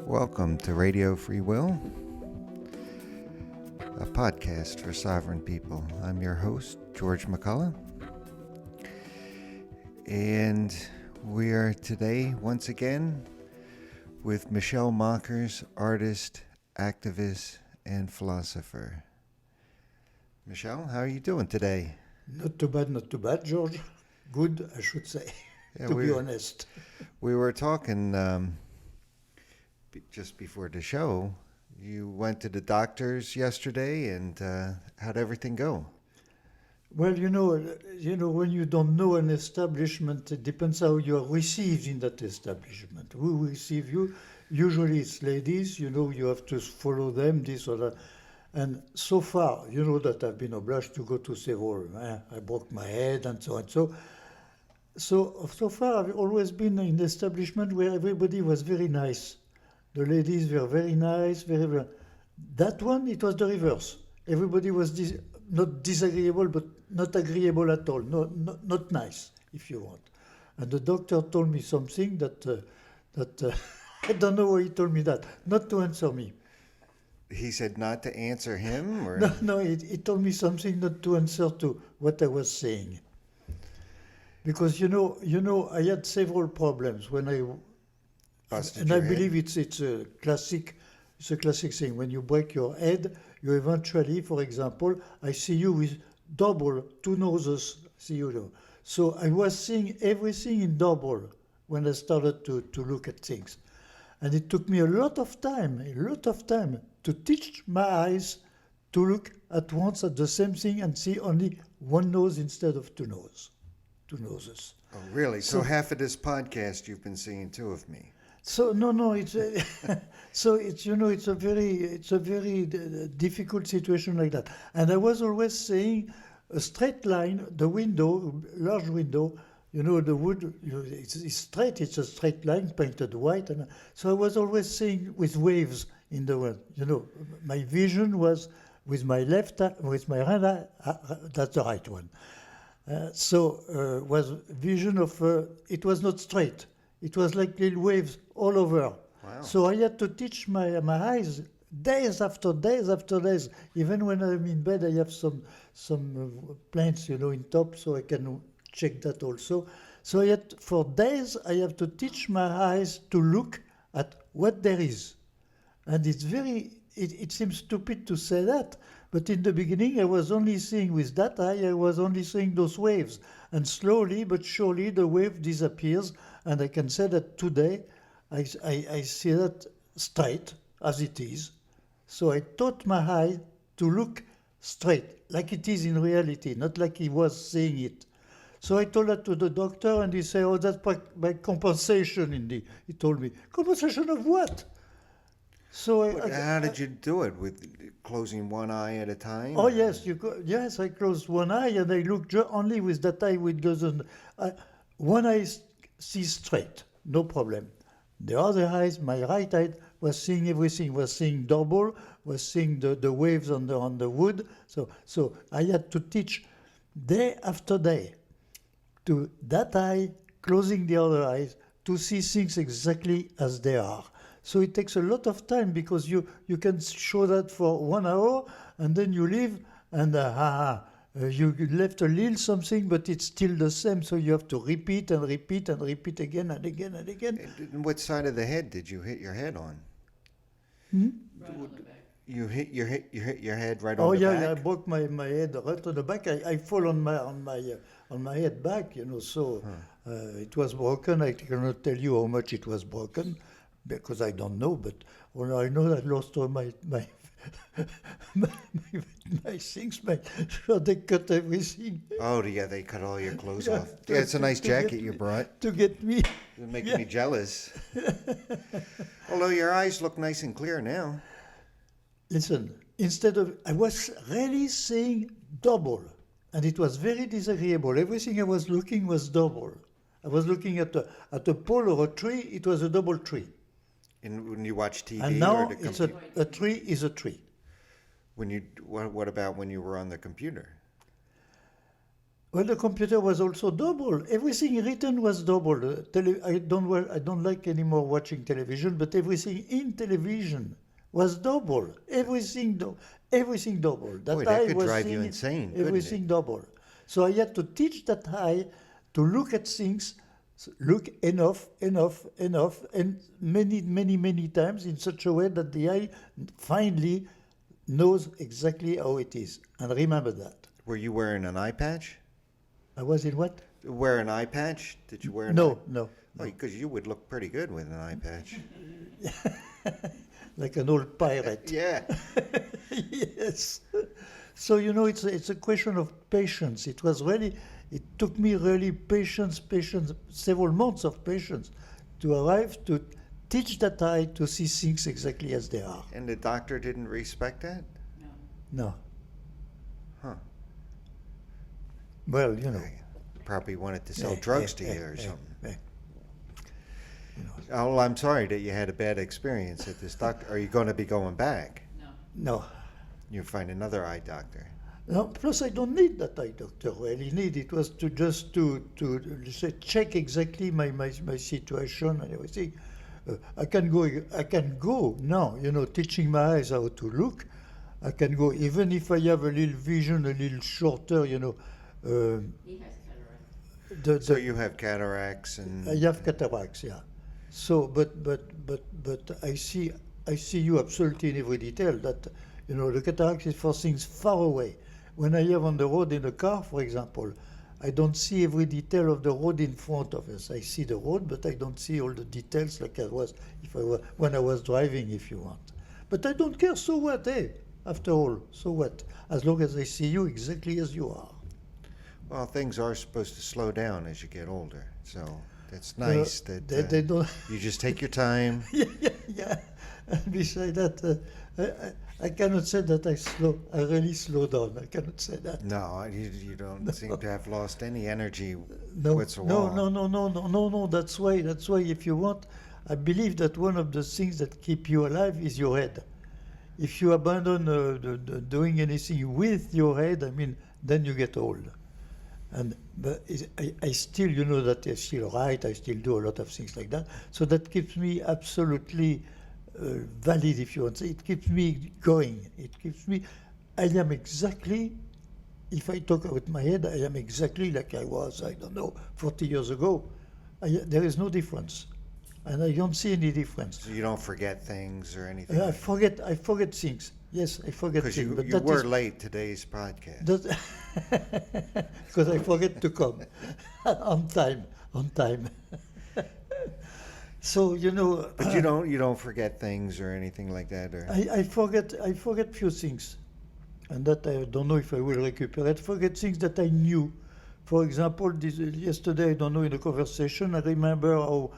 Welcome to Radio Free Will, a podcast for sovereign people. I'm your host, George McCullough, and we are today once again with Michelle Mockers, artist, activist, and philosopher. Michelle, how are you doing today? Not too bad, George. Good, I should say, to be honest. We were talking just before the show. You went to the doctors yesterday, and how'd everything go? Well, you know, when you don't know an establishment, it depends how you are received in that establishment. Who receive you? Usually it's ladies, you have to follow them, this or that. And so far, you know that I've been obliged to go to several. I broke my head and so on. So far, I've always been in an establishment where everybody was very nice. The ladies were very nice, very. That one, it was the reverse. Everybody was not disagreeable, but not agreeable at all. Not nice, if you want. And the doctor told me something that I don't know why he told me that. Not to answer me. He said not to answer him? Or? No, he told me something not to answer to what I was saying. Because, I had several problems when I... Busted I your believe head? it's a classic thing. When you break your head, you eventually, for example, I see you with two noses, So I was seeing everything in double when I started to look at things. And it took me a lot of time to teach my eyes to look at once at the same thing and see only one nose instead of two noses. Oh, really? So half of this podcast you've been seeing two of me. So no, it's it's a very difficult situation like that. And I was always saying a straight line, the window, large window, the wood, it's straight. It's a straight line painted white, and so I was always saying with waves in the world. My vision was with my left eye, with my right eye. That's the right one. Was vision of it was not straight. It was like little waves all over. Wow. So I had to teach my eyes days after days. Even when I'm in bed, I have some plants, in top, so I can check that also. So for days, I have to teach my eyes to look at what there is. And it seems stupid to say that, but in the beginning, I was only seeing with that eye, I was only seeing those waves. And slowly but surely, the wave disappears. And I can say that today, I see that straight as it is. So I taught my eye to look straight, like it is in reality, not like he was seeing it. So I told that to the doctor, and he said, "Oh, that's by compensation." He told me, "Compensation of what?" So how did you do it? With closing one eye at a time? Oh, yes, yes, I closed one eye, and I looked only with that eye which doesn't... one eye sees straight, no problem. The other eyes, my right eye, was seeing everything, was seeing double, was seeing the waves on the wood. So I had to teach day after day to that eye, closing the other eyes, to see things exactly as they are. So it takes a lot of time because you can show that for 1 hour and then you leave and you left a little something, but it's still the same. So you have to repeat and repeat and repeat again and again and again. And what side of the head did you hit your head on? Right on the back. You hit your head right Oh on the yeah, back? I broke my head right on the back. I fall on my head back, So it was broken. I cannot tell you how much it was broken because I don't know. But I know I lost all my things. They cut everything. Oh yeah, they cut all your clothes off. Yeah, it's a nice jacket you brought. To get me. You're making me jealous. Although your eyes look nice and clear now. Listen, I was really seeing double, and it was very disagreeable. Everything I was looking was double. I was looking at a pole or a tree. It was a double tree. And when you watch TV And now or the it's computer? a tree is a tree. What about when you were on the computer? Well, the computer was also double. Everything written was double. I don't like anymore watching television, but everything in television was double. Everything double. Boy, that eye could was drive you seeing insane, couldn't Everything it? double. So I had to teach that eye to look at things, look enough, and many times in such a way that the eye finally knows exactly how it is. And remember that. Were you wearing an eye patch? I was in what? Wear an eye patch? Did you wear an No, eye? no. Because you would look pretty good with an eye patch. Like an old pirate. Yeah. Yes. So it's a question of patience. It took me really patience, several months of patience to arrive to teach that eye to see things exactly as they are. And the doctor didn't respect that? No. No. Huh. Well, Probably wanted to sell eh, drugs eh, to eh, you or eh, something. eh. Oh, well, I'm sorry that you had a bad experience at this doctor. Are you going to be going back? No. No. You find another eye doctor. No, plus I don't need that eye doctor. Really need it was to just to say, check exactly my situation and everything. I can go now. Teaching my eyes how to look. I can go even if I have a little vision, a little shorter. He has cataract. So you have cataracts and... I have cataracts, yeah. So, but I see you absolutely in every detail. That the cataract is for things far away. When I am on the road in a car, for example, I don't see every detail of the road in front of us. I see the road, but I don't see all the details like I was when I was driving, if you want. But I don't care. So what? After all, so what? As long as I see you exactly as you are. Well, things are supposed to slow down as you get older. So that's nice that They don't. you just take your time. Yeah. And beside that, I cannot say that I really slow down. I cannot say that. No, you don't seem to have lost any energy No, whatsoever. no. That's why. If you want, I believe that one of the things that keep you alive is your head. If you abandon doing anything with your head, then you get old. But I still, that I still write. I still do a lot of things like that. So that keeps me absolutely valid, if you want. It keeps me going. I am exactly. If I talk with my head, I am exactly like I was, 40 years ago. There is no difference. And I don't see any difference. So you don't forget things or anything. I forget things. Yes, I forget Because things. you were late today's podcast. Because I forget to come on time. So But you don't forget things or anything like that, or I forget few things, and that I don't know if I will recuperate. Forget things that I knew. For example, yesterday, I don't know, in a conversation, I remember how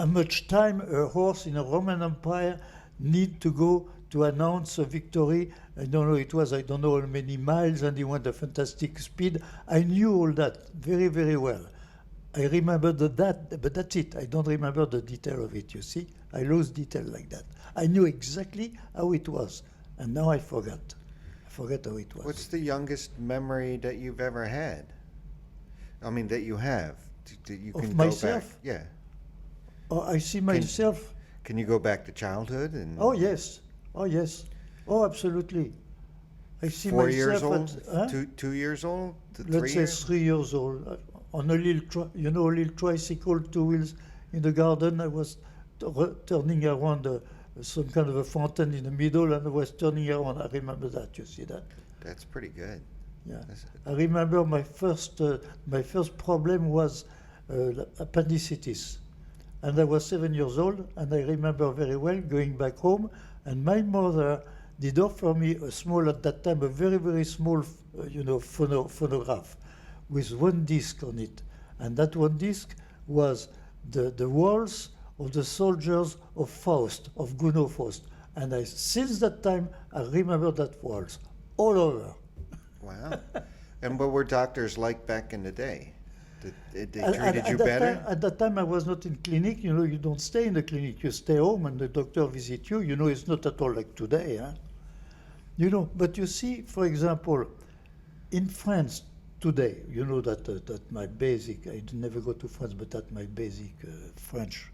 much time a horse in a Roman Empire need to go to announce a victory. I don't know how many miles, and he went a fantastic speed. I knew all that very, very well. I remember that, but that's it. I don't remember the detail of it, you see. I lose detail like that. I knew exactly how it was, and now I forgot. I forgot how it was. what's the youngest memory that you've ever had? That you have. That you Of can myself? go back. Yeah. Oh, I see myself. Can you go back to childhood and? Oh, yes. Oh, absolutely. I see 4 myself years old, at, 2 years old, let's 3 say years. 3 years old, on a little, a little tricycle, 2 wheels in the garden. I was turning around some kind of a fountain in the middle, and I was turning around. I remember that. You see that? That's pretty good. Yeah. That's- I remember my first problem was appendicitis, and I was 7 years old, and I remember very well going back home, and my mother did offer me at that time, a very, very small, phonograph with one disc on it, and that one disc was the waltz of the soldiers of Faust, of Gounod Faust, and since that time I remember that waltz all over. Wow. And what were doctors like back in the day? They treated you that better? Time, at that time, I was not in clinic. You don't stay in the clinic. You stay home, and the doctor visits you. It's not at all like today, huh? But you see, for example, in France today, you know that my basic, I never go to France, but that my basic French.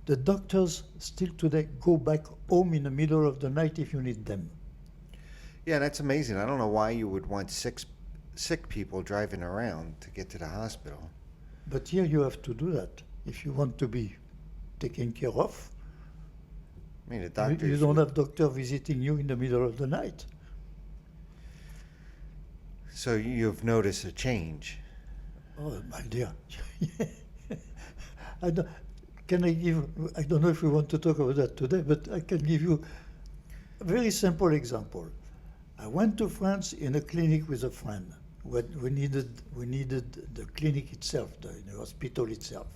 The doctors still today go back home in the middle of the night if you need them. Yeah, that's amazing. I don't know why you would want sick people driving around to get to the hospital. But here you have to do that if you want to be taken care of. I mean, the You doctors. don't have doctor visiting you in the middle of the night. So you've noticed a change. Oh, my dear. I don't, can I give, I don't know if we want to talk about that today, but I can give you a very simple example. I went to France in a clinic with a friend. We needed the clinic itself, the hospital itself.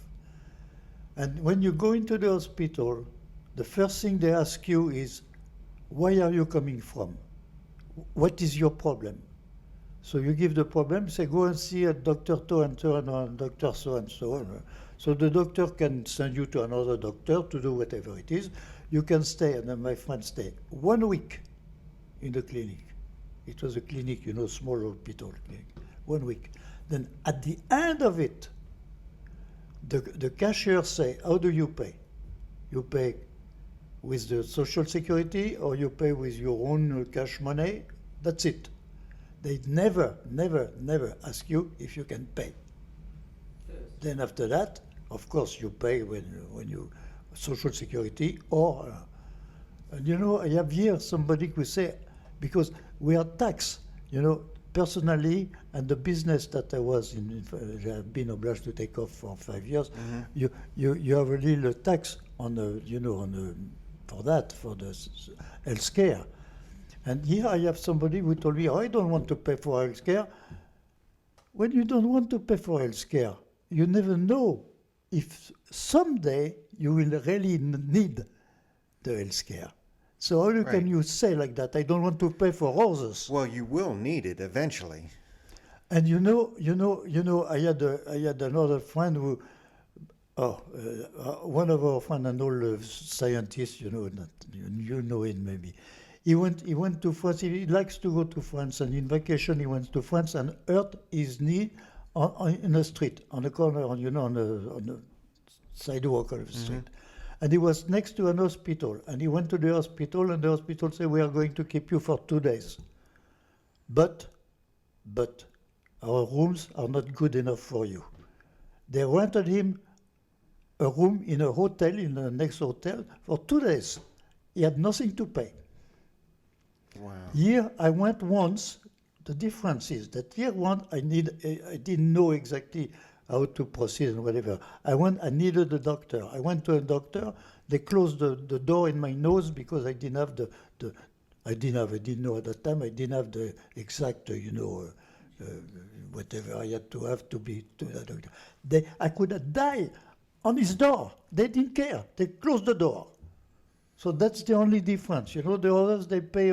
And when you go into the hospital, the first thing they ask you is, where are you coming from? What is your problem? So you give the problem, say, go and see a doctor so and so and doctor so and so. So the doctor can send you to another doctor to do whatever it is. You can stay, and then my friend stayed 1 week in the clinic. It was a clinic, you know, small hospital clinic. 1 week. Then at the end of it, the cashier say, how do you pay? You pay with the social security or you pay with your own cash money? That's it. They never ask you if you can pay. Then after that, of course, you pay when you social security or, and you know, I have here somebody who say, because we are taxed, you know, personally, and the business that I was in, I've been obliged to take off for 5 years. You have a little tax on the, you know, on the, for that, for the health care. And here I have somebody who told me, oh, I don't want to pay for health care. When you don't want to pay for health care, you never know if someday you will really need the health care. So how can you say like that? I don't want to pay for others. Well, you will need it eventually. And you know, I had another friend who, one of our friends, an old scientist, you know, you know it maybe. He went to France. He likes to go to France, and in vacation he went to France and hurt his knee in the street, on the corner, you know, on the sidewalk of the street. And he was next to an hospital, and he went to the hospital, and the hospital said, we are going to keep you for 2 days. But our rooms are not good enough for you. They rented him a room in a hotel, in the next hotel, for 2 days. He had nothing to pay. Wow. Here I went once. The difference is that here I didn't know exactly how to proceed and whatever. I needed a doctor. I went to a doctor. They closed the door in my nose because I didn't have I didn't know at that time. I didn't have the exact, you know, whatever I had to have to be to the doctor. I could have died on his door. They didn't care. They closed the door. So that's the only difference. You know, the others, they pay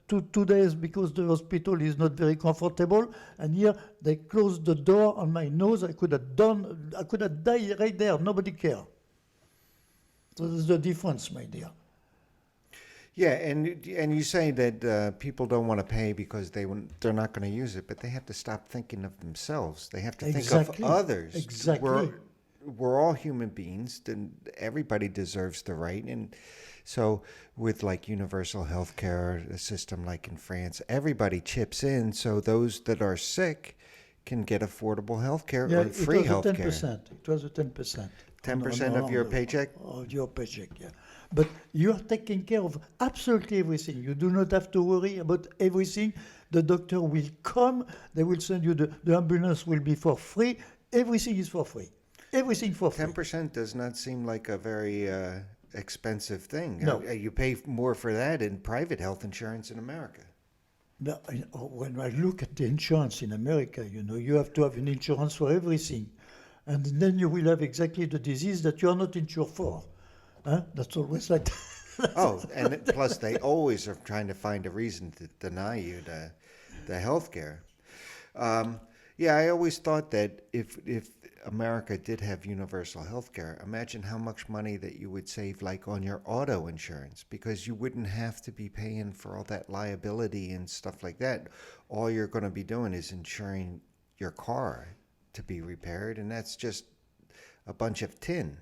2 days because the hospital is not very comfortable. And here, they closed the door on my nose. I could have died right there. Nobody cared. So that's the difference, my dear. Yeah, and you say that people don't want to pay because they're not going to use it, but they have to stop thinking of themselves. They have to think of others. Exactly. We're all human beings. Then everybody deserves the right. And so with like universal health care, a system like in France, everybody chips in so those that are sick can get affordable health care or free health care. It was a 10%. 10% of your paycheck? Of your paycheck, yeah. But you are taking care of absolutely everything. You do not have to worry about everything. The doctor will come. They will send you, the ambulance will be for free. Everything is for free. Everything for free. 10% does not seem like a very expensive thing. No. You pay more for that in private health insurance in America. But when I look at the insurance in America, you know, you have to have an insurance for everything. And then you will have exactly the disease that you are not insured for. Huh? That's always like that. Oh, and plus they always are trying to find a reason to deny you the health care. Yeah, I always thought that if America did have universal health care, imagine how much money that you would save, like on your auto insurance, because you wouldn't have to be paying for all that liability and stuff like that. All you're going to be doing is insuring your car to be repaired, and that's just a bunch of tin.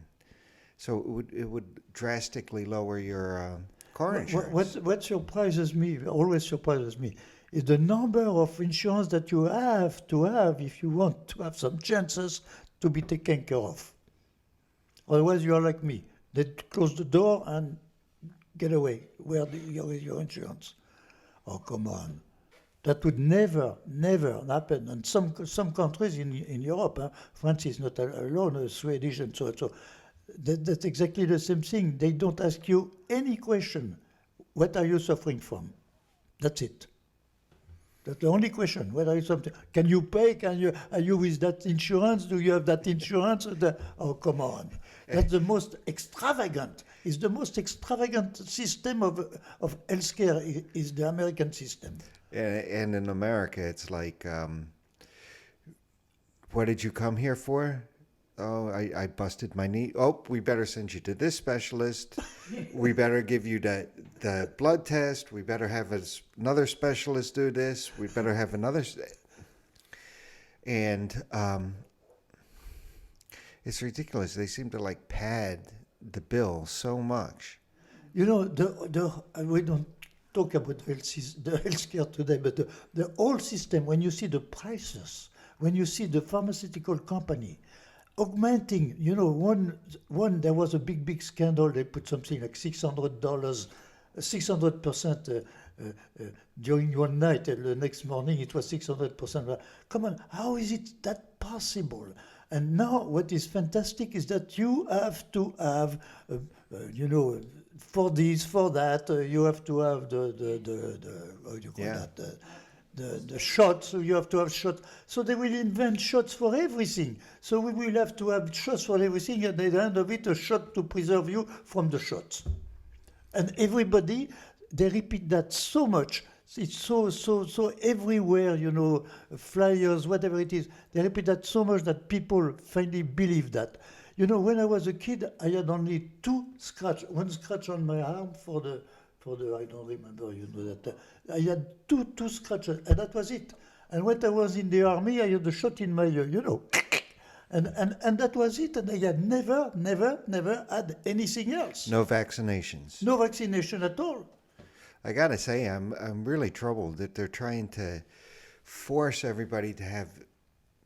So it would drastically lower your car insurance. What surprises me, always surprises me, is the number of insurance that you have to have if you want to have some chances to be taken care of. Otherwise, you are like me. They close the door and get away. Where is your insurance? Oh, come on. That would never happen. And some countries in Europe, France is not alone, Swedish and so on. So that's exactly the same thing. They don't ask you any question. What are you suffering from? That's it. That's the only question. What are you something? Can you pay? Are you with that insurance? Do you have that insurance? Oh, come on. That's the most extravagant. It's the most extravagant system of healthcare is the American system. And in America, it's like, what did you come here for? Oh, I busted my knee. Oh, we better send you to this specialist. We better give you the blood test. We better have another specialist do this. We better have another. And it's ridiculous. They seem to like pad the bill so much. You know, we don't talk about the healthcare today, but the whole system, when you see the prices, when you see the pharmaceutical company, augmenting, you know, there was a big scandal. They put something like $600, 600% during one night, and the next morning it was 600%. Come on, how is it that possible? And now what is fantastic is that you have to have, you know, for this, for that, you have to have what do you call that? The shots, so you have to have shots. So they will invent shots for everything. So we will have to have shots for everything, and at the end of it, a shot to preserve you from the shots. And everybody, they repeat that so much. It's so everywhere, you know, flyers, whatever it is. They repeat that so much that people finally believe that. You know, when I was a kid, I had only one scratch on my arm for the I don't remember, you know, that I had two scratches, and that was it. And when I was in the army, I had a shot in my ear, you know, and that was it. And I had never had anything else. No vaccinations. No vaccination at all. I gotta say, I'm really troubled that they're trying to force everybody to have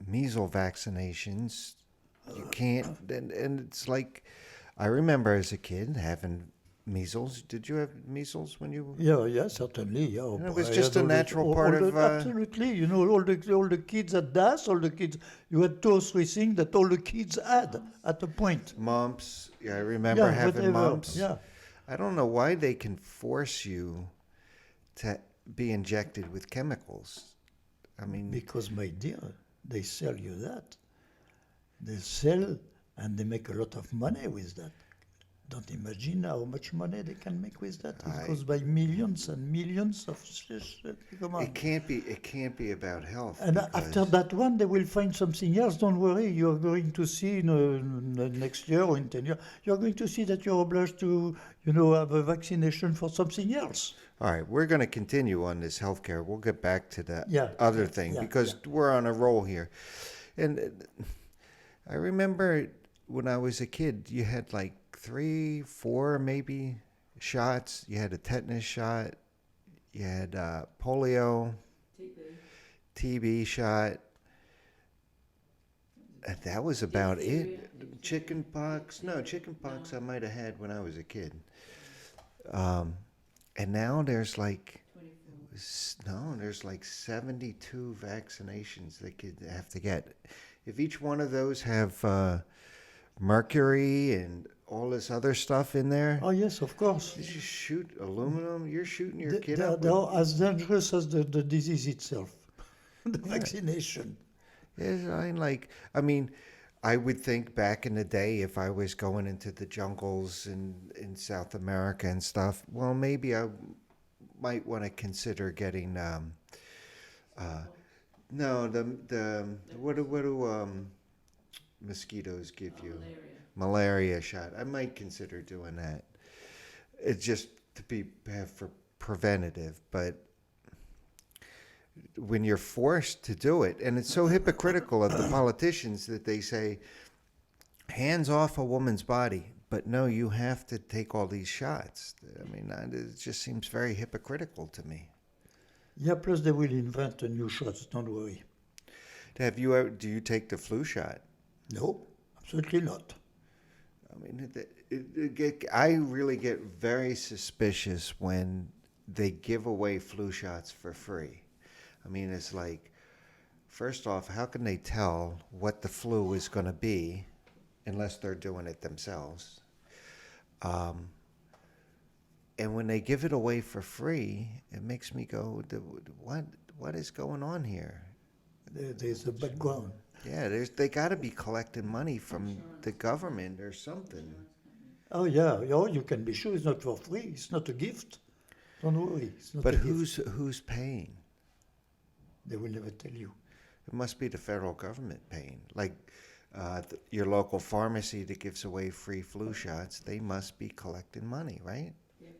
measles vaccinations. You can't, and it's like, I remember as a kid having measles. Did you have measles when you? Yeah, certainly. Yeah, and it was just a natural part of. Absolutely, you know, all the kids at DAS, all the kids. You had 2 or 3 things that all the kids had at a point. Mumps. Yeah, I remember having mumps. Yeah. I don't know why they can force you to be injected with chemicals. I mean, because, my dear, they sell you that. They sell and they make a lot of money with that. Don't imagine how much money they can make with that. It goes by millions and millions of. Come on. It can't be about health. And after that one, they will find something else. Don't worry. You are going to see next year or in 10 years. You are going to see that you're obliged to, you know, have a vaccination for something else. All right, we're going to continue on this healthcare. We'll get back to that other thing because we're on a roll here. And I remember when I was a kid, you had like 3, 4 maybe shots. You had a tetanus shot. You had polio, TB shot. And that was about it. Chicken pox. No, chicken pox I might have had when I was a kid. And now there's like 72 vaccinations that kids have to get. If each one of those have mercury and all this other stuff in there. Oh yes, of course. Did you shoot aluminum? You're shooting your kid up. They're as dangerous as the disease itself, the vaccination. Yes, I mean, I would think back in the day if I was going into the jungles in South America and stuff, well, maybe I might want to consider getting mosquitoes give you. Malaria. Malaria shot. I might consider doing that. It's just to have for preventative, but when you're forced to do it, and it's so hypocritical of the politicians that they say, hands off a woman's body, but no, you have to take all these shots. I mean, it just seems very hypocritical to me. Yeah, plus they will invent a new shots, don't worry. Do you take the flu shot? No, absolutely not. I mean, I really get very suspicious when they give away flu shots for free. I mean, it's like, first off, how can they tell what the flu is going to be unless they're doing it themselves? And when they give it away for free, it makes me go, what is going on here? There's a background. Yeah, they got to be collecting money from the government or something. Oh yeah, oh, you can be sure it's not for free. It's not a gift. Don't worry, it's not But a gift. who's paying? They will never tell you. It must be the federal government paying. Like your local pharmacy that gives away free flu shots, they must be collecting money, right? Yep.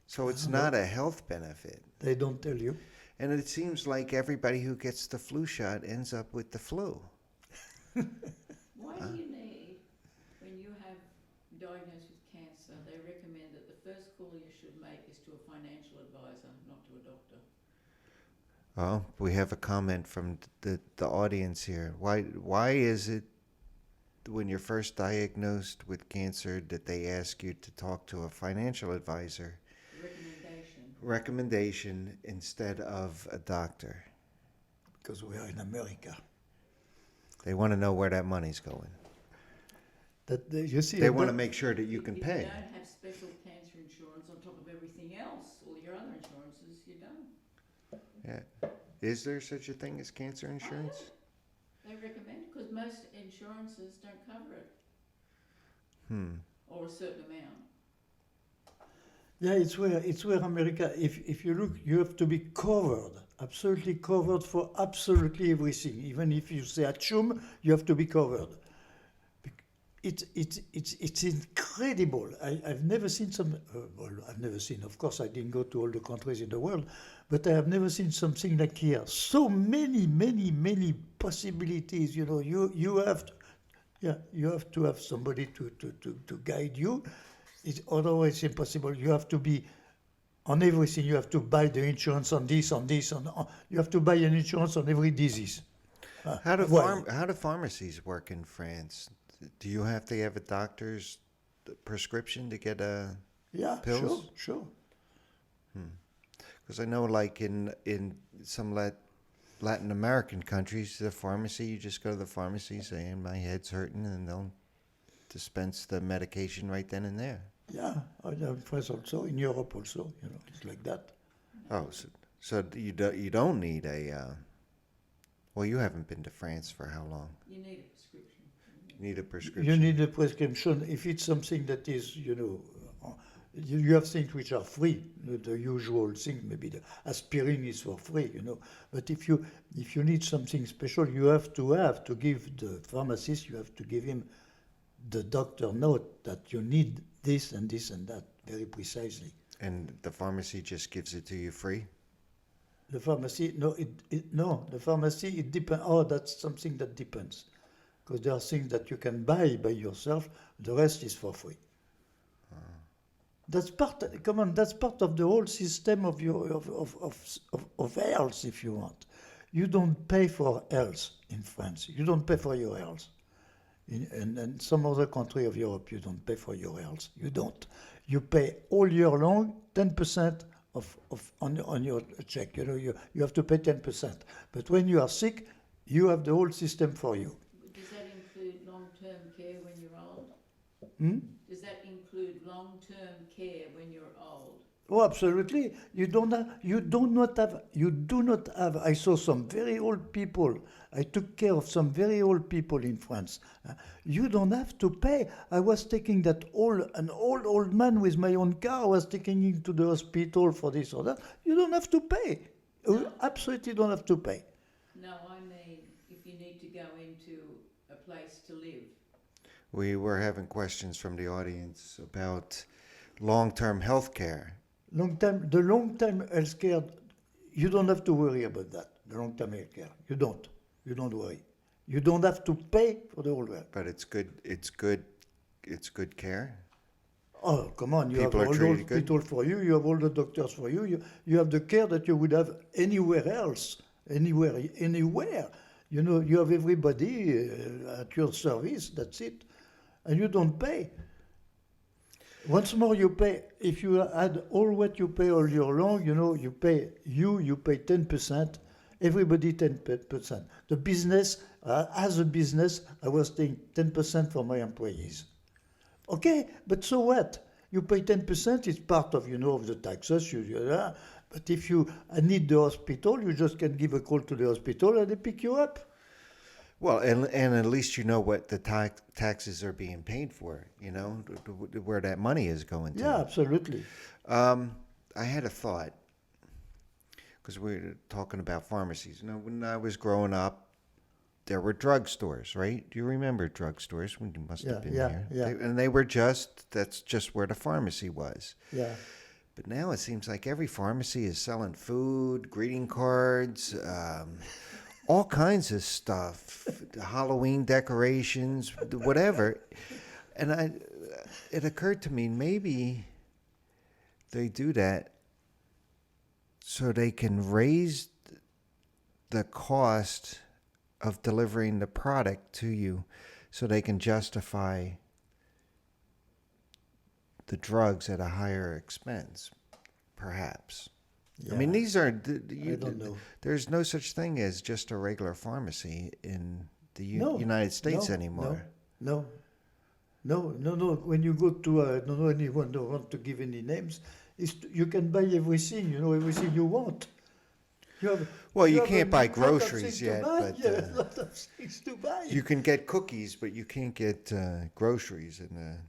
So it's not a health benefit. They don't tell you. And it seems like everybody who gets the flu shot ends up with the flu. Why do you need, when you have diagnosed with cancer, they recommend that the first call you should make is to a financial advisor, not to a doctor. Oh, we have a comment from the audience here. Why is it when you're first diagnosed with cancer that they ask you to talk to a financial advisor? Recommendation instead of a doctor. Because we are in America. They want to know where that money's going. You see, They want to make sure that you can If pay. you don't have special cancer insurance on top of everything else, all your other insurances, you don't. Yeah. Is there such a thing as cancer insurance? They recommend, because most insurances don't cover it, Hmm. or a certain amount. Yeah, it's where America. If you look, you have to be covered, absolutely covered for absolutely everything. Even if you say achum, you have to be covered. It's incredible. I've never seen some. Well, I've never seen. Of course, I didn't go to all the countries in the world, but I have never seen something like here. So many possibilities. You know, you have to, yeah, you have to have somebody to guide you. Otherwise it's impossible. You have to be on everything. You have to buy the insurance on this, on. You have to buy an insurance on every disease. How do why? how do pharmacies work in France? Do you have to have a doctor's prescription to get a Yeah, pills? sure. Because I know, like in some Latin American countries, the pharmacy, you just go to the pharmacy saying my head's hurting, and they'll dispense the medication right then and there. Yeah, in France also, in Europe also. You know, it's like that. Oh, so you don't need a. Well, you haven't been to France for how long? You need a prescription. You need a prescription. You need a prescription if it's something that is, you know, you have things which are free. The usual thing, maybe the aspirin is for free, you know. But if you need something special, you have to give the pharmacist. You have to give him the doctor note that you need this and this and that very precisely. And the pharmacy just gives it to you free? The pharmacy, the pharmacy, it depends. Oh, that's something that depends. Because there are things that you can buy by yourself, the rest is for free. That's part of the whole system of health, if you want. You don't pay for health in France. You don't pay for your health. In some other country of Europe, you don't pay for your health. You don't. You pay all year long 10% on your check. You know, you have to pay 10%. But when you are sick, you have the whole system for you. Does that include long-term care when you're old? Hmm? Does that include long-term care when you're old? Oh, absolutely. You do not have. I saw some very old people. I took care of some very old people in France. You don't have to pay. I was taking an old man with my own car. I was taking him to the hospital for this or that. You don't have to pay. You absolutely don't have to pay. No, I mean, if you need to go into We were having questions from the audience about long-term health care. The long-term healthcare, you don't have to worry about that. The long-term healthcare, you don't. You don't worry. You don't have to pay for the whole work. But it's good care. Oh, come on! You People have are all the treated good? hospital for you. You have all the doctors for you. You have the care that you would have anywhere else, anywhere. You know, you have everybody at your service. That's it, and you don't pay. Once more, you pay. If you add all what you pay all year long, you know, you pay 10%. Everybody 10%. The business, as a business, I was paying 10% for my employees. Okay, but so what? You pay 10%, it's part of, of the taxes. But if you need the hospital, you just can give a call to the hospital and they pick you up. Well, and at least you know what the taxes are being paid for, where that money is going to. Yeah, absolutely. I had a thought, because we were talking about pharmacies. When I was growing up, there were drugstores, right? Do you remember drugstores? When you must have been here. Yeah. And that's just where the pharmacy was. Yeah. But now it seems like every pharmacy is selling food, greeting cards, all kinds of stuff, Halloween decorations, whatever. And it occurred to me, maybe they do that so they can raise the cost of delivering the product to you, so they can justify the drugs at a higher expense, perhaps. Yeah. I mean, these are. I don't know. There's no such thing as just a regular pharmacy in the No, United States no, anymore. No. When you go to, I don't know anyone don't want to give any names, you can buy everything, everything you want. You can't buy a lot of groceries things to yet, buy. but a lot of things to buy. you can get cookies, but you can't get groceries.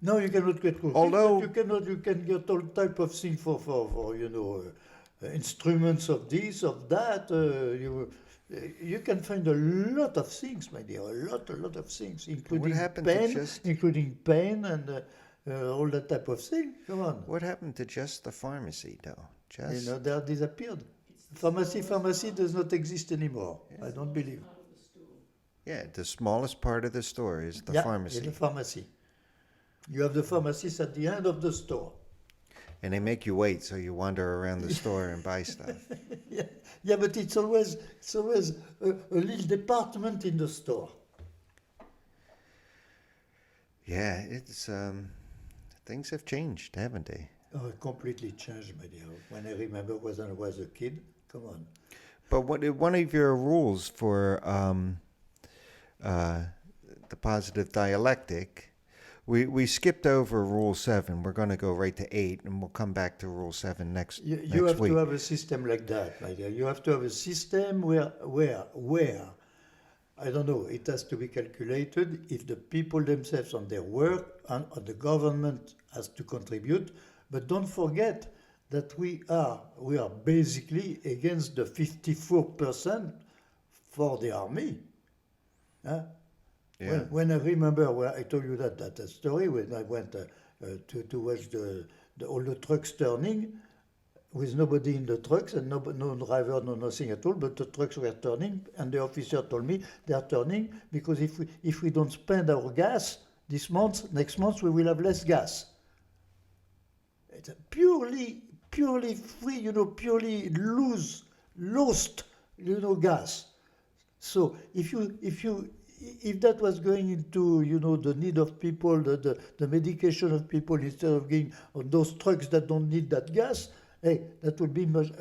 No, you cannot get cookies. Although- but you can get all type of things for instruments of this, of that. You can find a lot of things, my dear, a lot of things, including happened to pen, just- and all that type of thing. Come on, What happened to just the pharmacy, though? Just they are disappeared. Pharmacy does not exist anymore. I don't believe. Part of the store. yeah, the smallest part of the store is the Yeah, pharmacy, in the pharmacy. You have the pharmacist at the end of the store. and they make you wait, so you wander around the store and buy stuff. Yeah, but it's always a little department in the store. Yeah, it's things have changed, haven't they? Oh, it completely changed, my dear. When I remember when I was a kid, come on. But one of your rules for the positive dialectic, we skipped over Rule 7. We're going to go right to 8, and we'll come back to Rule 7 next You have week. to have a system like that, my dear. You have to have a system where I don't know, it has to be calculated if the people themselves on their work and the government has to contribute. But don't forget that we are basically against the 54% for the army. Huh? Yeah. When I remember, I told you that story when I went to watch all the trucks turning, with nobody in the trucks and no driver, no nothing at all, but the trucks were turning, and the officer told me they are turning because if we don't spend our gas this month, next month we will have less gas. It's a purely free, purely lost, gas. So if that was going into, the need of people, the medication of people, instead of going on those trucks that don't need that gas, hey, that would be much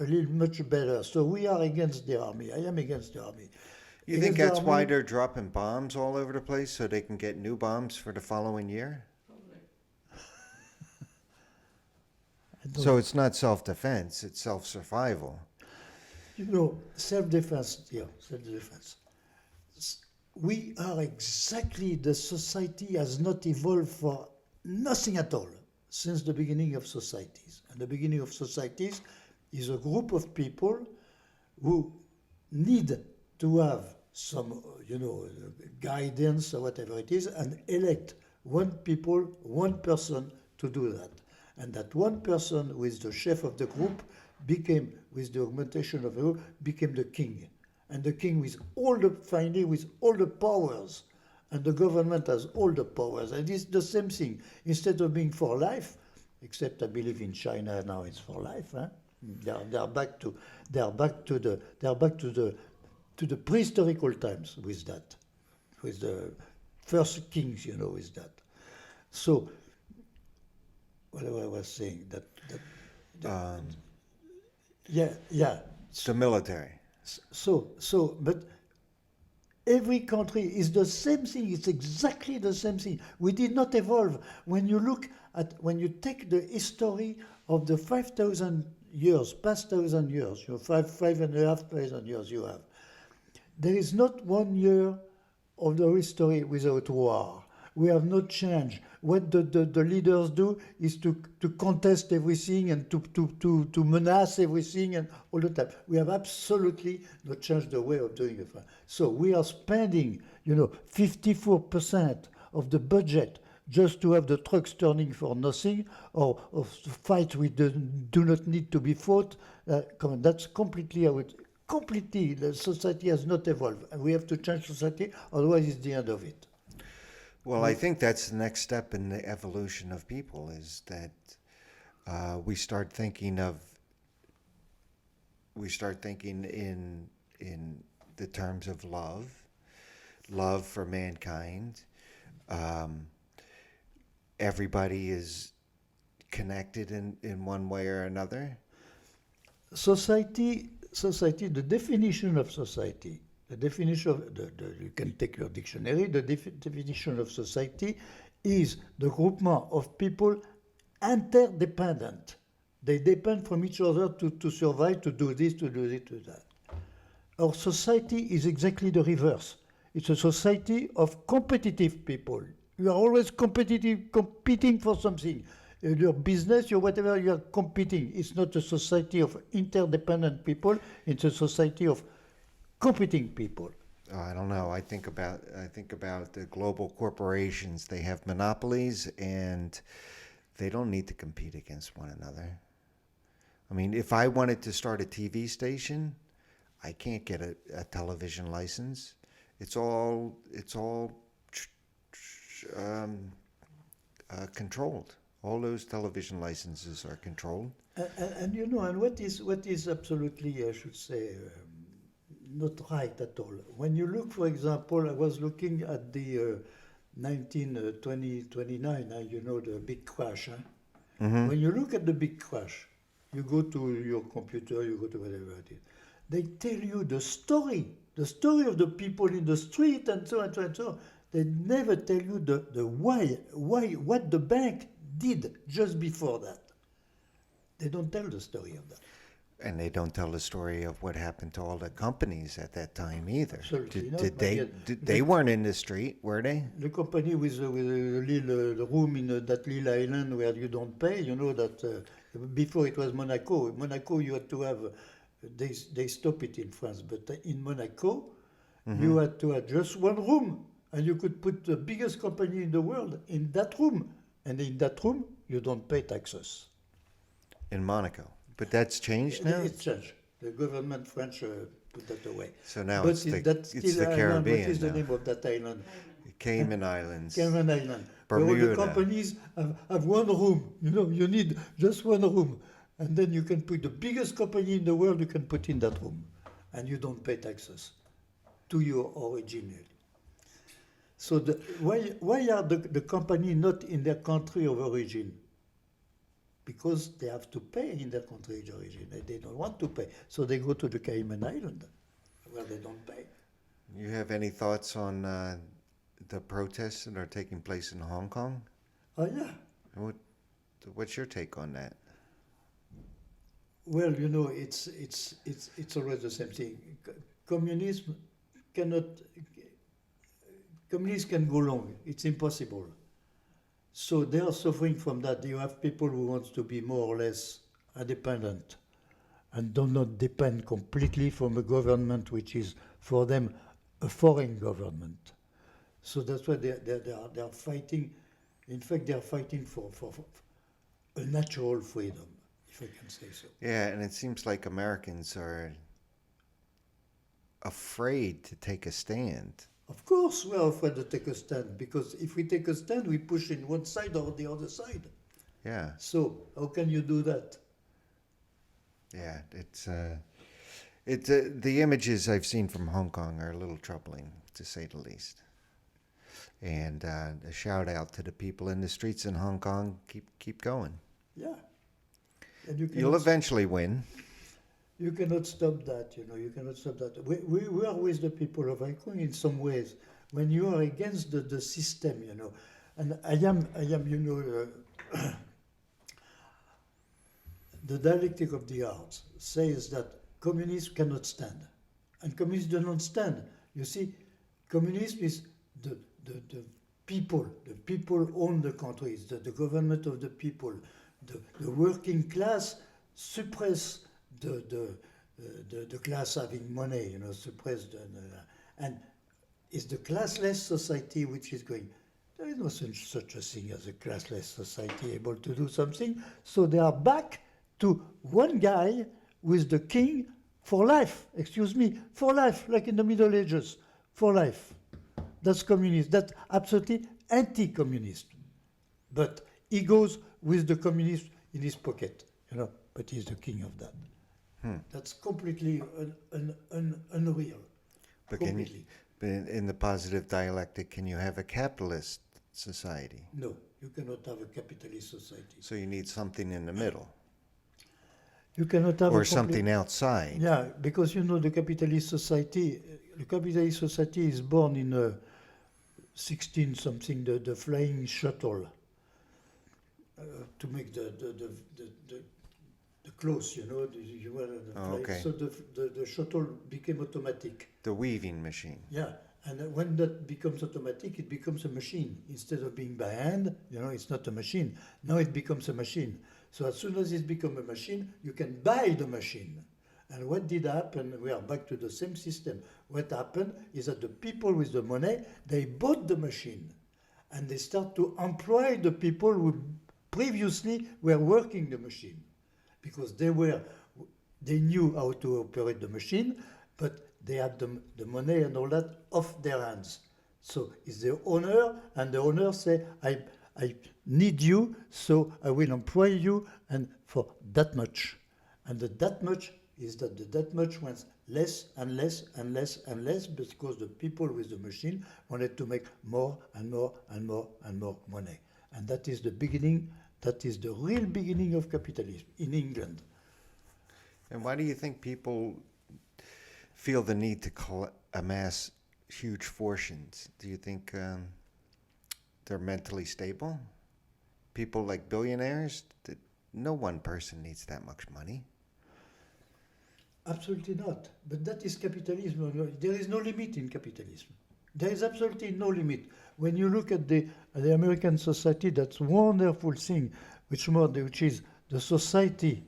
better. So we are against the army. I am against the army. You think that's why they're dropping bombs all over the place, so they can get new bombs for the following year? Probably. So it's not self-defense, it's self-survival. Self-defense, self-defense. We are exactly, the society has not evolved for nothing at all since the beginning of societies. And the beginning of societies is a group of people who need to have some, guidance or whatever it is, and elect one people, one person to do that. And that one person, who is the chef of the group, became, with the augmentation of the group, became the king. And the king with all the, finally, with all the powers. And the government has all the powers. And it's the same thing. Instead of being for life, except I believe in China now it's for life, huh? They are back to the prehistorical times with that, with the first kings, you know, with that. So, what I was saying, yeah. The military. So, but every country is the same thing. It's exactly the same thing. We did not evolve. When you take the history of the 5,000 years, past 1,000 years, you know, 5,500 years you have, there is not 1 year of the history without war. We have not changed. What the leaders do is to contest everything and to menace everything and all the time. We have absolutely not changed the way of doing it. So we are spending, 54% of the budget just to have the trucks turning for nothing, or fight we do not need to be fought. That's completely completely, the society has not evolved. And we have to change society, otherwise it's the end of it. Well, I think that's the next step in the evolution of people, is that we start thinking in the terms of love for mankind. Everybody is connected in one way or another. Society, the definition of society, the definition of, you can take your dictionary, the definition of society is the groupement of people interdependent. They depend from each other to survive, to do this, to do this, to that. Our society is exactly the reverse. It's a society of competitive people. You are always competing for something. Your business, your whatever, you are competing. It's not a society of interdependent people. It's a society of competing people. I don't know. I think about the global corporations. They have monopolies, and they don't need to compete against one another. I mean, if I wanted to start a TV station, I can't get a television license. It's all controlled. All those television licenses are controlled. And what is absolutely, I should say, not right at all. When you look, for example, I was looking at the 1929, the big crash. Huh? Mm-hmm. When you look at the big crash, you go to your computer, you go to whatever it is. They tell you the story of the people in the street and so on and so on and so on. They never tell you the why, what the bank did just before that. They don't tell the story of that. And they don't tell the story of what happened to all the companies at that time either. Absolutely They weren't in the street, were they? The company with a little room in that little island where you don't pay, that before it was Monaco. Monaco, you had to have, they stop it in France, but in Monaco, mm-hmm. you had to have just one room, and you could put the biggest company in the world in that room. And in that room, you don't pay taxes. In Monaco. But that's changed now? It's changed. The government French put that away. So now it's the Caribbean. What is the name of that island? Cayman Islands. Cayman Island. Bermuda. All the companies have one room. You need just one room. And then you can put the biggest company in the world, you can put in that room. And you don't pay taxes to your origin. So why are the company not in their country of origin? Because they have to pay in their country of origin. They don't want to pay. So they go to the Cayman Island, where they don't pay. You have any thoughts on the protests that are taking place in Hong Kong? Oh, yeah. What's your take on that? Well, it's always the same thing. Communists can go long. It's impossible. So they are suffering from that. You have people who want to be more or less independent and do not depend completely from a government which is for them a foreign government. So that's why they are fighting In fact, they are fighting for a natural freedom, if I can say so. Yeah, and it seems like Americans are afraid to take a stand. Of course, we are afraid to take a stand, because if we take a stand, we push in one side or the other side. Yeah, So how can you do that? yeah. It's the images I've seen from Hong Kong are a little troubling, to say the least. And a shout out to the people in the streets in Hong Kong. Keep going. Yeah. And You'll eventually win. you cannot stop that, you cannot stop that. We are with the people of Hong Kong in some ways. When you are against the system, and I am, the dialectic of the arts says that communists cannot stand. And communists do not stand. You see, communism is the people. The people own the countries, the government of the people. The working class suppress the class having money, suppress and it's the classless society which is going. There is no such a thing as a classless society able to do something. So they are back to one guy with the king for life, for life, like in the Middle Ages, for life. That's communist. That's absolutely anti-communist. But he goes with the communist in his pocket, but he's the king of that. That's completely unreal. But Completely. but in the positive dialectic, can you have a capitalist society? No, you cannot have a capitalist society. So you need something in the middle, You cannot have or a something outside. Yeah, because the capitalist society is born in 16 something, the flying shuttle, to make the clothes, you were Okay. So the shuttle became automatic. The weaving machine. Yeah, and when that becomes automatic, it becomes a machine. Instead of being by hand, it's not a machine. Now it becomes a machine. So as soon as it becomes a machine, you can buy the machine. And what did happen? We are back to the same system. What happened is that the people with the money, they bought the machine. And they start to employ the people who previously were working the machine. Because they knew how to operate the machine, but they had the money and all that off their hands. So it's the owner, and the owner say, I need you, so I will employ you, and for that much. And that much is that much wants less and less and less and less, because the people with the machine wanted to make more and more and more and more money. And that is the beginning. That is the real beginning of capitalism in England. And why do you think people feel the need to amass huge fortunes? Do you think they're mentally stable? People like billionaires? No one person needs that much money. Absolutely not. But that is capitalism. There is no limit in capitalism. There is absolutely no limit. When you look at the American society, that's wonderful thing, which is the society.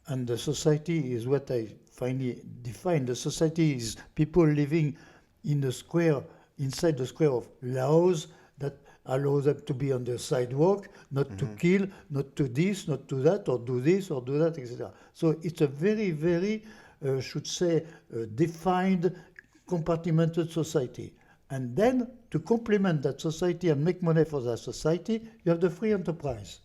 And the society is what I finally define. The society is people living in the square, inside the square of laws that allow them to be on the sidewalk, not to kill, not to this, not to that, or do this, or do that, etc. So it's a very, very, defined, compartmented society. And then, to complement that society and make money for that society, you have the free enterprise.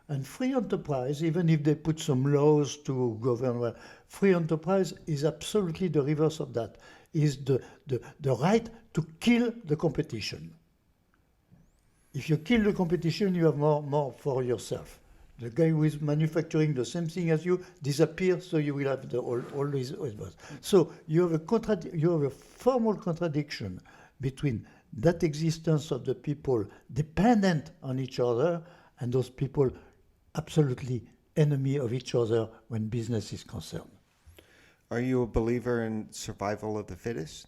And free enterprise, even if they put some laws to govern well, free enterprise is absolutely the reverse of that. Is the right to kill the competition. If you kill the competition, you have more for yourself. The guy who is manufacturing the same thing as you disappears, so you will have all these. So you have a formal contradiction between that existence of the people dependent on each other and those people absolutely enemy of each other when business is concerned. Are you a believer in survival of the fittest?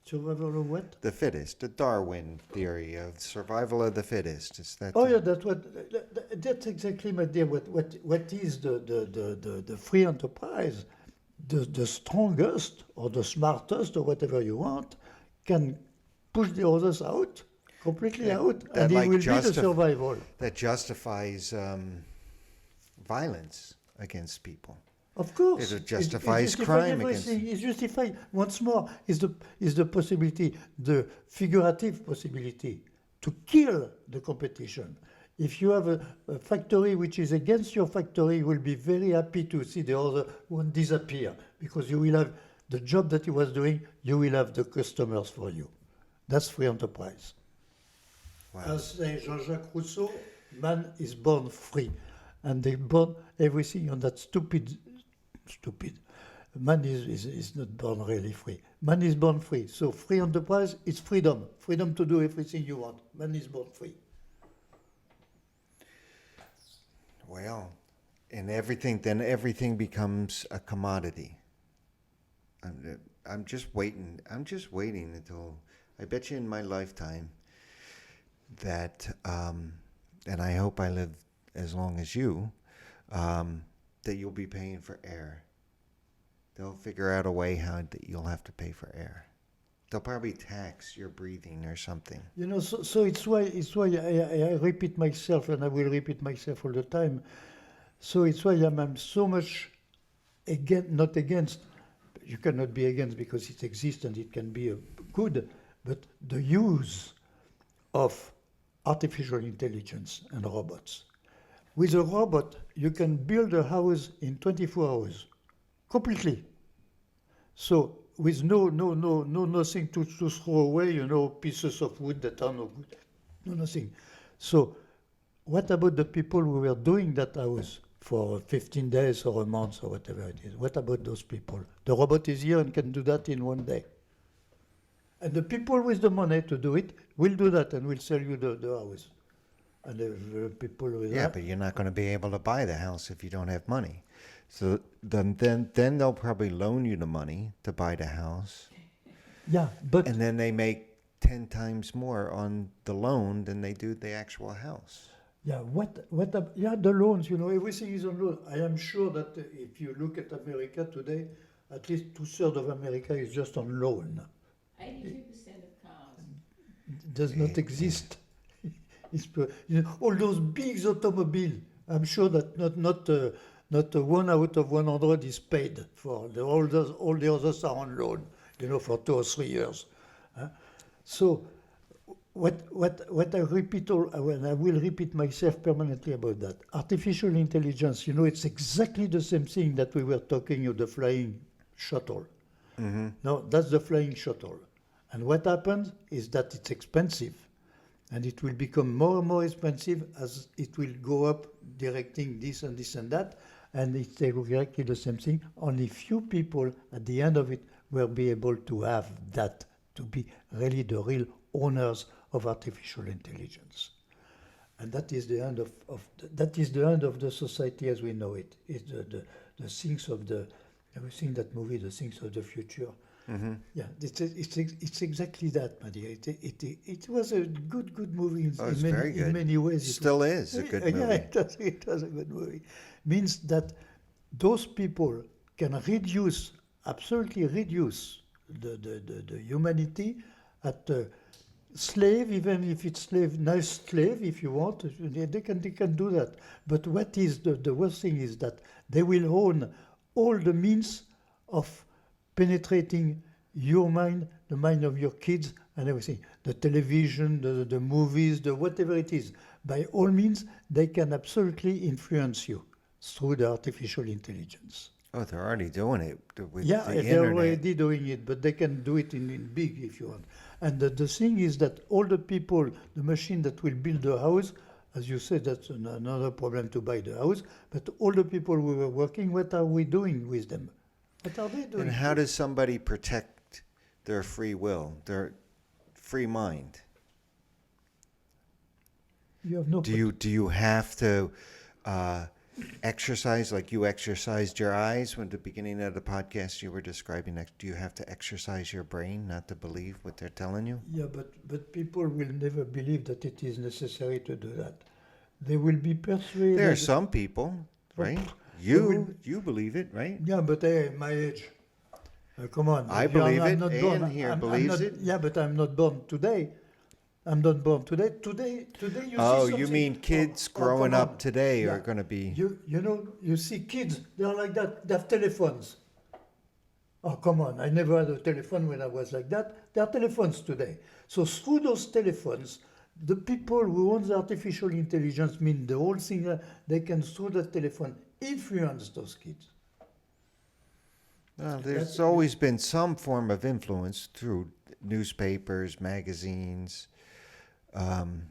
Survival of what? The fittest, the Darwin theory of survival of the fittest. Is that? Oh yeah, that's exactly my idea. What is the free enterprise? The strongest or the smartest or whatever you want can push the others out completely That- out, that and it like will be the justif- survival. that justifies violence against people. Of course, It justifies crime against- everything. It justifies once more is the possibility, the figurative possibility, to kill the competition. If you have a factory which is against your factory, you will be very happy to see the other one disappear, because you will have the job that he was doing. You will have the customers for you. That's free enterprise. Wow. As say Jean-Jacques Rousseau, man is born free, and they born everything on that stupid. Man is not born really free. Man is born free. So free enterprise is freedom. Freedom to do everything you want. Man is born free. Well, and everything becomes a commodity. I'm just waiting. I'm just waiting until, I bet you in my lifetime that, and I hope I live as long as you, that you'll be paying for air. They'll figure out a way how that you'll have to pay for air. They'll probably tax your breathing or something. You know, so it's why I repeat myself, and I will repeat myself all the time. So it's why I'm so much not against. You cannot be against because it exists and it can be good, but the use of artificial intelligence and robots. With a robot, you can build a house in 24 hours, completely. So with nothing to throw away, you know, pieces of wood that are no good, nothing. So what about the people who were doing that house for 15 days or a month or whatever it is? What about those people? The robot is here and can do that in one day. And the people with the money to do it will do that and will sell you the house. And the people with Yeah, that, but you're not going to be able to buy the house if you don't have money. So then they'll probably loan you the money to buy the house, yeah, but and then they make 10 times more on the loan than they do the actual house. yeah, the loans, you know, everything is on loan. I am sure that if you look at America today, at least 2/3 of America is just on loan. 82% of cars. It does not exist. You know, all those big automobiles, I'm sure that not 1 out of 100 is paid for. All the others are on loan, you know, for 2 or 3 years. So what I repeat and I will repeat myself permanently about that. Artificial intelligence, you know, it's exactly the same thing that we were talking of the flying shuttle. Mm-hmm. No, that's the flying shuttle. And what happens is that it's expensive. And it will become more and more expensive as it will go up directing this and this and that. And it's exactly the same thing. Only few people at the end of it will be able to have that, to be really the real owners of artificial intelligence. And that is the end of the society as we know it. It's the things of the, have you seen that movie, The Things of the Future? Mm-hmm. Yeah, it's exactly that, my dear. It was a good movie It's very good. in many ways. Still is a good movie. Yeah, it was a good movie. Means that those people can absolutely reduce the humanity at slave, even if it's nice slave, if you want, they can do that. But what is the worst thing is that they will own all the means of penetrating your mind, the mind of your kids, and everything. The television, the movies, whatever it is. By all means, they can absolutely influence you through the artificial intelligence. Oh, they're already doing it with Yeah, the they're internet. already doing it, but they can do it in big if you want. And the thing is that all the people, the machine that will build the house, as you said, that's another problem to buy the house, but all the people who were working, what are we doing with them? What are they doing? And how does somebody protect their free will, their free mind? You have no. Do you have to exercise like you exercised your eyes when at the beginning of the podcast you were describing? Do you have to exercise your brain not to believe what they're telling you? Yeah, but people will never believe that it is necessary to do that. They will be persuaded. There are some people, right? You believe it, right? Yeah, but hey, my age. Come on. I believe I'm it. not Ian born. here I'm believes not, it. Yeah, but I'm not born today. I'm not born today. Today you Oh, see you something. mean kids Oh, growing come up on. today Yeah. are going to be. You know, you see kids, they are like that. They have telephones. Oh, come on. I never had a telephone when I was like that. There are telephones today. So through those telephones, the people who own the artificial intelligence mean the whole thing, they can, through the telephone, influence those kids. Well, That's- there's always been some form of influence through newspapers, magazines. And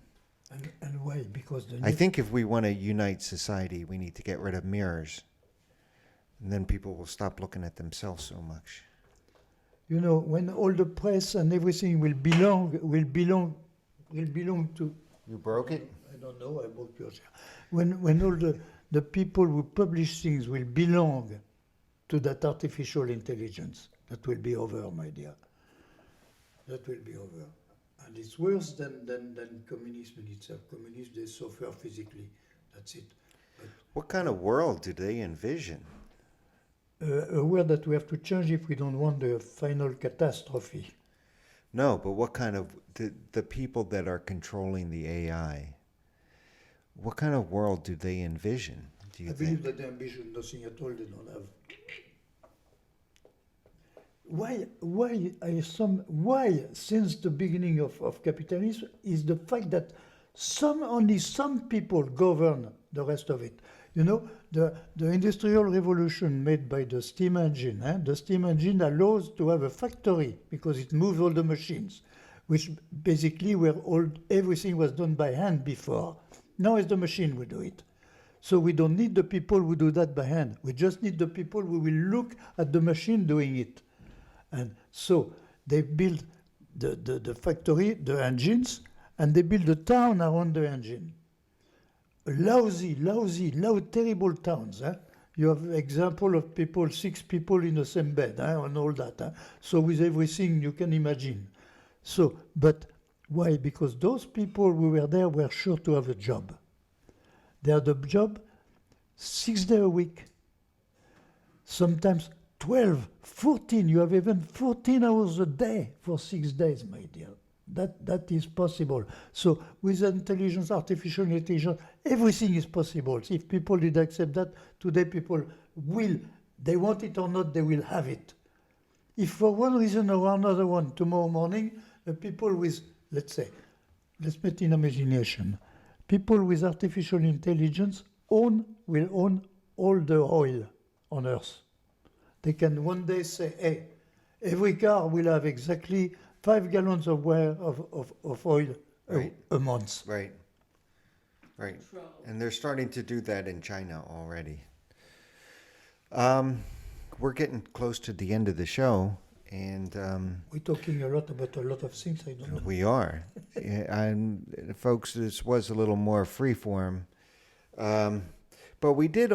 why? Because the I think if we want to unite society, we need to get rid of mirrors. And then people will stop looking at themselves so much. you know, when all the press and everything will belong to, You broke it? I don't know, I broke your chair. When all the people who publish things will belong to that artificial intelligence, that will be over, my dear. That will be over. And it's worse than communism in itself. Communism, they suffer physically. That's it. What kind of world do they envision? A word that we have to change if we don't want the final catastrophe. No, but what kind of the people that are controlling the AI? What kind of world do they envision? Do you I think? believe that the ambition, nothing at all, they don't have. Why, since the beginning of capitalism, is the fact that only some people govern the rest of it. You know, the industrial revolution made by the steam engine, the steam engine allows to have a factory because it moves all the machines, which basically everything was done by hand before. Now it's the machine who do it. So we don't need the people who do that by hand. We just need the people who will look at the machine doing it. And so they build the factory, the engines, and they build a town around the engine. Lousy, terrible towns. You have example of people, 6 people in the same bed, and all that. So with everything you can imagine. So, but why? Because those people who were there were sure to have a job. They had a job 6 days a week. Sometimes 12, 14, you have even 14 hours a day for 6 days, my dear. That is possible. So with intelligence, artificial intelligence, everything is possible. If people did accept that, today people will, they want it or not, they will have it. If for one reason or another one, tomorrow morning, people with, let's make an imagination, people with artificial intelligence will own all the oil on Earth. They can one day say, hey, every car will have exactly 5 gallons of oil Right. a month. Right. Control. And they're starting to do that in China already. We're getting close to the end of the show, and We're talking a lot about a lot of things, I don't know. we are. Yeah, and folks, this was a little more freeform, but we did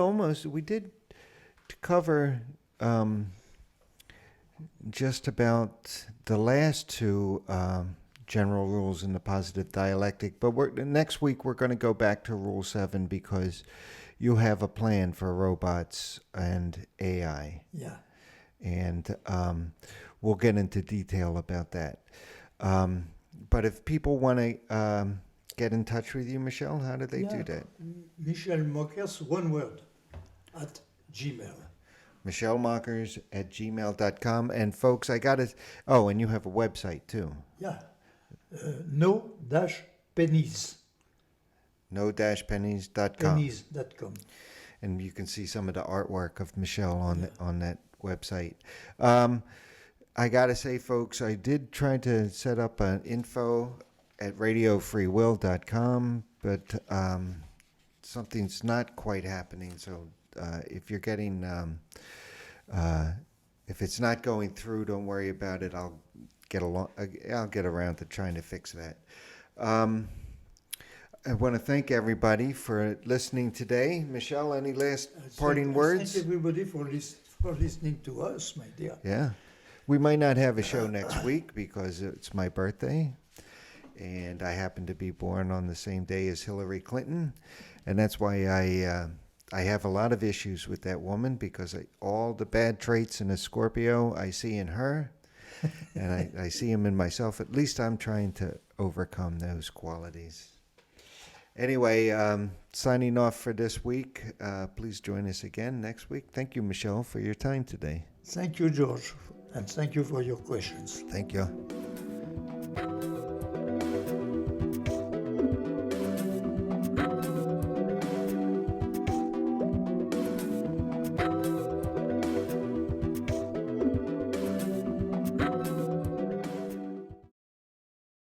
cover just about the last 2 general rules in the positive dialectic. But next week we're going to go back to Rule 7 because you have a plan for robots and AI. Yeah. And we'll get into detail about that. But if people want to get in touch with you, Michel, how do they do that? Michel Mockers, one word, at Gmail. michelmockers@gmail.com. And folks, and you have a website too. Yeah. No-pennies. no-pennies.com. Pennies.com. And you can see some of the artwork of Michel on that website. I got to say, folks, I did try to set up an info at radiofreewill.com, but something's not quite happening. So if you're getting, if it's not going through, don't worry about it. I'll get around to trying to fix that. I want to thank everybody for listening today. Michel, any last parting words? Thank everybody for listening to us, my dear. Yeah. We might not have a show next week because it's my birthday. And I happen to be born on the same day as Hillary Clinton. And that's why I have a lot of issues with that woman because all the bad traits in a Scorpio I see in her. And I see them in myself. At least I'm trying to overcome those qualities. Anyway, signing off for this week. Please join us again next week. Thank you, Michelle, for your time today. Thank you, George, and thank you for your questions. Thank you.